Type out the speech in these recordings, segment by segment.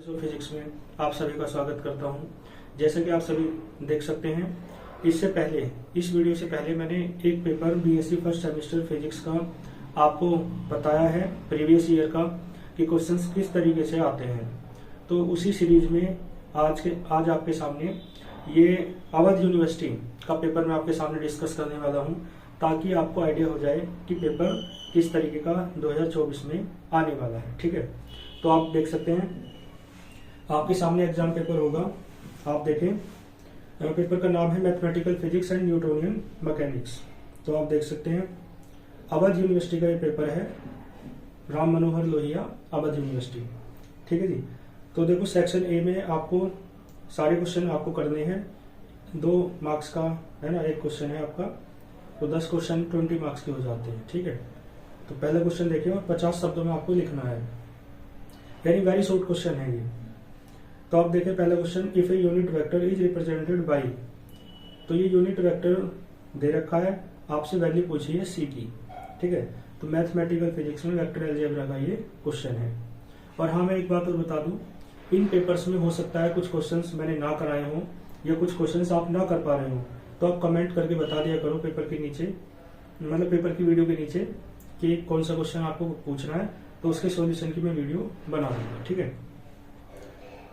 Physics में आप सभी का स्वागत करता हूं। जैसा कि आप सभी देख सकते हैं, इस वीडियो से पहले मैंने एक paper BSc first semester physics का आपको बताया है प्रीवियस ईयर का कि क्वेश्चंस किस तरीके से आते हैं। तो उसी सीरीज में आज आपके सामने ये अवध यूनिवर्सिटी का पेपर मैं आपके सामने डिस्कस करने वाला हूं, ताकि आपको आइडिया हो जाए कि पेपर किस तरीके का 2024 में आने वाला है। ठीक है, तो आप देख सकते हैं आपके सामने एग्जाम पेपर होगा। आप देखें, पेपर का नाम है mathematical physics and Newtonian mechanics. तो आप देख सकते हैं अवध यूनिवर्सिटी का ये पेपर है, राम मनोहर लोहिया अवध यूनिवर्सिटी। ठीक है जी। तो देखो, सेक्शन ए में आपको सारे क्वेश्चन आपको करने हैं। 2 मार्क्स का है ना, एक क्वेश्चन है आपका, तो 10 क्वेश्चन 20 मार्क्स के हो जाते हैं। ठीक है, तो पहला क्वेश्चन देखिए और 50 शब्दों में आपको लिखना है, यानी वेरी शॉर्ट क्वेश्चन है ये। तो आप देखें पहला question, if a unit vector is represented by, तो ये यूनिट वेक्टर दे रखा है, आपसे वैल्यू पूछी है सी की। ठीक है, तो मैथमेटिकल फिजिक्स में वेक्टर अलजेब्रा का ये क्वेश्चन है। और हाँ, मैं एक बात और बता दूं, इन पेपर्स में हो सकता है कुछ क्वेश्चंस मैंने ना कराए हों या कुछ क्वेश्चंस आप ना कर पा रहे हो, तो आप कमेंट करके बता दिया करो पेपर के नीचे, मतलब पेपर की वीडियो के नीचे, कि कौन सा क्वेश्चन आपको पूछना है, तो उसके सॉल्यूशन की मैं वीडियो बना दूंगा। ठीक है,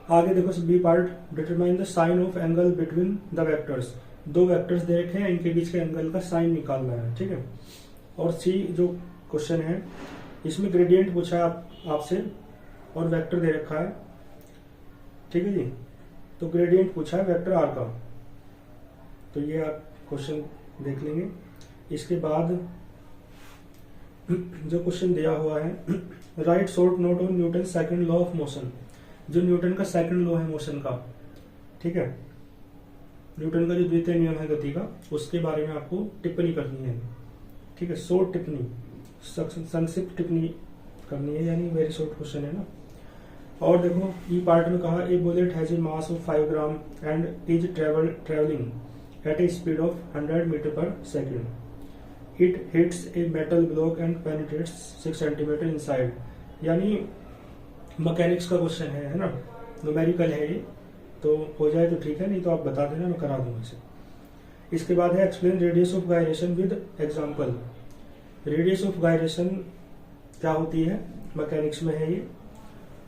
आगे देखो B part, determine the sign of angle between the vectors. 2 vectors दे रखे हैं, इनके बीच के एंगल का साइन निकालना है। ठीक है, और सी जो क्वेश्चन है इसमें ग्रेडियंट पूछा है आपसे और वेक्टर दे रखा है। ठीक है जी, तो ग्रेडियंट पूछा है वेक्टर आर का, तो ये आप क्वेश्चन देख लेंगे। इसके बाद जो क्वेश्चन दिया हुआ है, right short note on Newton second law of motion. जो न्यूटन का सेकंड लॉ है मोशन का, ठीक है, न्यूटन का जो द्वितीय नियम है गति का, उसके बारे में आपको टिप्पणी करनी है। ठीक है, शॉर्ट टिप्पणी, संक्षिप्त टिप्पणी करनी है, यानी वेरी शॉर्ट क्वेश्चन है ना। और देखो ई पार्ट में कहा, a bullet has a mass of 5 gram and is travelling at a speed of 100 metre per second. It hits a metal block and penetrates 6 centimetre inside. यानी मैकेनिक्स का question है ना, न्यूमेरिकल है ये, तो हो जाए तो ठीक है, नहीं तो आप बता देना, मैं करा दूंगा इसे। इसके बाद है explain radius of gyration with example. Radius of gyration क्या होती है, मैकेनिक्स में है ये।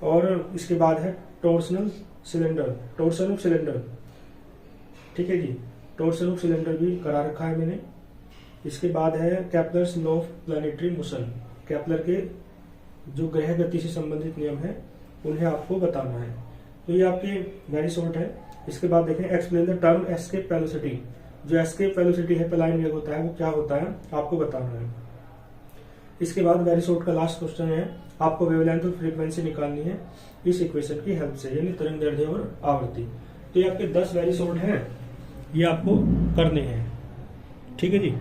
और इसके बाद है torsional cylinder, torsion of cylinder. ठीक है जी, टॉर्सन ऑफ सिलेंडर भी करा रखा है मैंने। इसके बाद है Kepler's law of planetary motion, Kepler के जो ग्रह गति से संबंधित नियम है उन्हें आपको बताना है। तो ये आपके वेरी शॉर्ट है। इसके बाद देखें, explain the term escape velocity. जो एस्केप वेलोसिटी है, पलायन वेग होता है, वो क्या होता है आपको बताना है। इसके बाद वेरी शॉर्ट का लास्ट क्वेश्चन है, आपको वेवलेंथ और फ्रीक्वेंसी निकालनी है इस इक्वेशन की हेल्प से, यानी तरंग दैर्ध्य और आवृत्ति। तो ये आपके 10 वेरी शॉर्ट हैं, ये आपको करने हैं। ठीक है जी।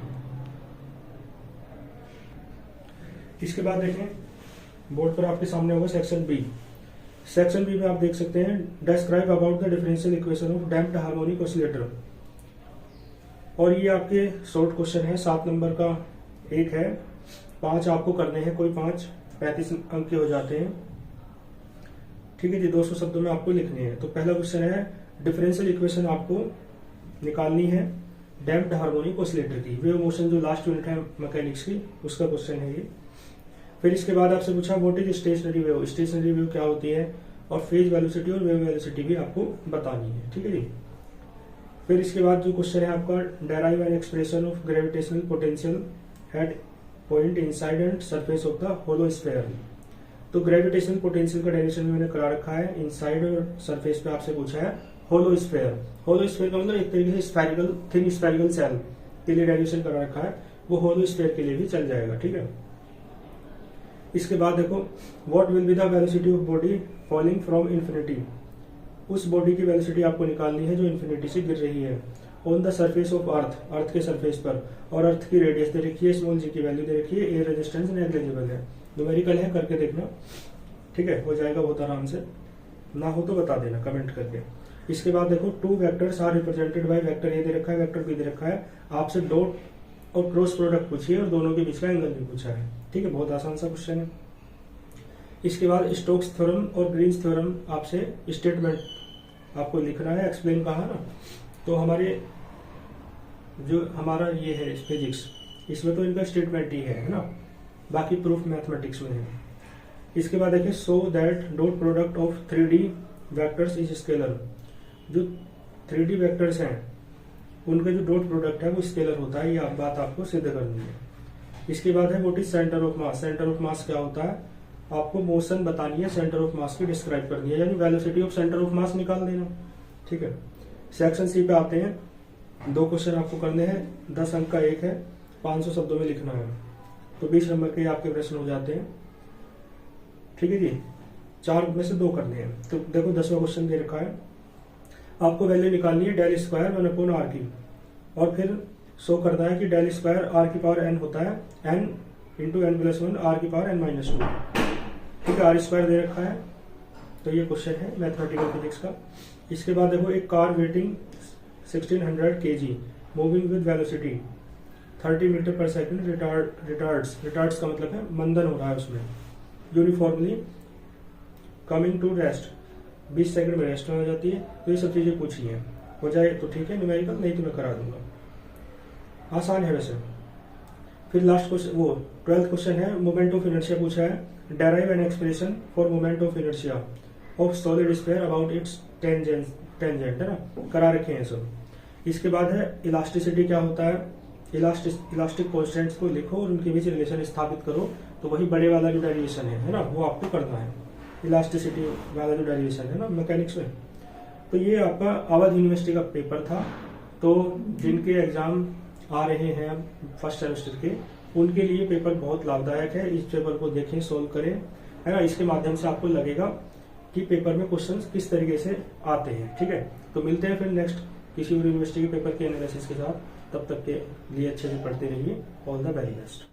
इसके बाद देखें, बोर्ड पर आपके सामने होगा सेक्शन बी। सेक्शन बी में आप देख सकते हैं, describe about the differential equation of damped harmonic oscillator. और ये आपके शॉर्ट क्वेश्चन है, 7 नंबर का एक है, 5 आपको करने हैं, कोई 5 35 अंक के हो जाते हैं। ठीक है जी, 200 शब्दों में आपको लिखने हैं। तो पहला क्वेश्चन है, डिफरेंशियल इक्वेशन आपको निकालनी है डैम्प्ड हार्मोनिक ऑसिलेटर की, वेव मोशन जो लास्ट यूनिट है मैकेनिक्स की, उसका क्वेश्चन है ये। फिर इसके बाद आपसे पूछा what is stationary wave, stationary wave क्या होती है, और फेज वेलोसिटी और वेव वेलोसिटी भी आपको बतानी है। ठीक है जी। फिर इसके बाद जो क्वेश्चन है आपका, derive an expression of gravitational potential at point inside and surface of the hollow sphere. तो ग्रेविटेशनल पोटेंशियल का डेरिवेशन मैंने करा रखा है, इनसाइड और सरफेस पे आपसे पूछा है होलो स्फीयर। होलो स्फीयर का मतलब एक तरीके से स्फेरिकल, थिन स्फेरिकल सेल के लिए डेरिवेशन करा रखा है, वो होलो स्फीयर के लिए भी चल जाएगा। ठीक है। इसके बाद देखो, what will be the velocity of body falling from infinity. उस बॉडी की वेलोसिटी आपको निकालनी है जो इन्फिनिटी से गिर रही है, on the surface of earth, earth के सरफेस पर। और अर्थ की रेडियस दे रखी है, स्मॉल जी की वैल्यू दे रखी है, एयर रेजिस्टेंस नेग्लिजिबल है, न्यूमेरिकल है, करके देखना। ठीक है, हो जाएगा बहुत आराम से, ना हो तो बता देना कमेंट करके। इसके बाद देखो, 2 vectors are represented by, vector A दे रखा है, वेक्टर बी दे रखा है, आपसे डॉट और क्रॉस प्रोडक्ट पूछिए और दोनों के बीच का एंगल भी पूछा है। ठीक है, बहुत आसान सा क्वेश्चन है। इसके बाद स्टोक्स थ्योरम और ग्रीन्स थ्योरम आपसे स्टेटमेंट आपको लिखना है, एक्सप्लेन कहा ना। तो हमारे जो हमारा ये है फिजिक्स, इसमें तो इनका स्टेटमेंट ही है ना, बाकी प्रूफ मैथमेटिक्स में है। इसके बाद देखिए so that dot product of 3D vectors is scalar. जो 3D वेक्टर्स हैं उनका जो डॉट प्रोडक्ट है वो स्केलर होता है, ये बात आपको सिद्ध करनी है। इसके बाद है what is centre of mass. Centre of mass क्या होता है, आपको मोशन बतानी है, सेंटर ऑफ मास की डिस्क्राइब करनी है, यानी velocity of centre of mass निकाल देना। ठीक है, सेक्शन सी पे आते हैं। 2 क्वेश्चन आपको करने हैं, 10 अंक का एक है, 500 शब्दों में लिखना है, तो 20 नंबर के आपके प्रश्न हो जाते हैं। ठीक है जी, 4 में से 2 करने हैं। तो देखो 10वां क्वेश्चन दे रखा है, आपको वैल्यू निकालनी है डेल स्क्वायर 1/r की, और फिर शो करता है कि डेल स्क्वायर r की पावर n होता है n into n plus 1 r की पावर n माइनस 2। ठीक है, r स्क्वायर दे रखा है, तो ये क्वेश्चन है मैथमेटिकल फिजिक्स का। इसके बाद देखो एक car weighing 1600 kg moving with velocity 30 metre per second retards का मतलब है मंदन हो रहा है उसमें, uniformly coming to rest 20 second में रेस्ट हो जाती है। तो ये सब चीजें पूछी हैं, हो जाए तो ठीक है न्यूमेरिकल, नहीं तो मैं करा दूंगा, आसान है वैसे। फिर लास्ट क्वेश्चन वो 12th क्वेश्चन है, मोमेंट ऑफ इनर्शिया पूछा है, derive an expression for moment of inertia of solid sphere about it's tangent है ना, करा रखे हैं सब। इसके बाद है इलास्टिसिटी क्या होता है, इलास्टिक कॉन्स्टेंट्स को लिखो और उनके बीच रिलेशन स्थापित करो, तो वही बड़े वाला जो डेरिवेशन है ना, वो आपको करना है, इलास्टिसिटी वाला जो डेरिवेशन है ना मैकेनिक्स में। तो ये आपका अवध यूनिवर्सिटी का पेपर था। तो जिनके एग्जाम आ रहे हैं फर्स्ट सेमेस्टर के, उनके लिए पेपर बहुत लाभदायक है। इस पेपर को देखें, सोल्व करें, है ना, इसके माध्यम से आपको लगेगा कि पेपर में क्वेश्चंस किस तरीके से आते हैं। ठीक है, तो मिलते हैं फिर नेक्स्ट किसी और यूनिवर्सिटी के पेपर के एनालिसिस के साथ। तब तक के लिए अच्छे से पढ़ते रहिए। All the very best.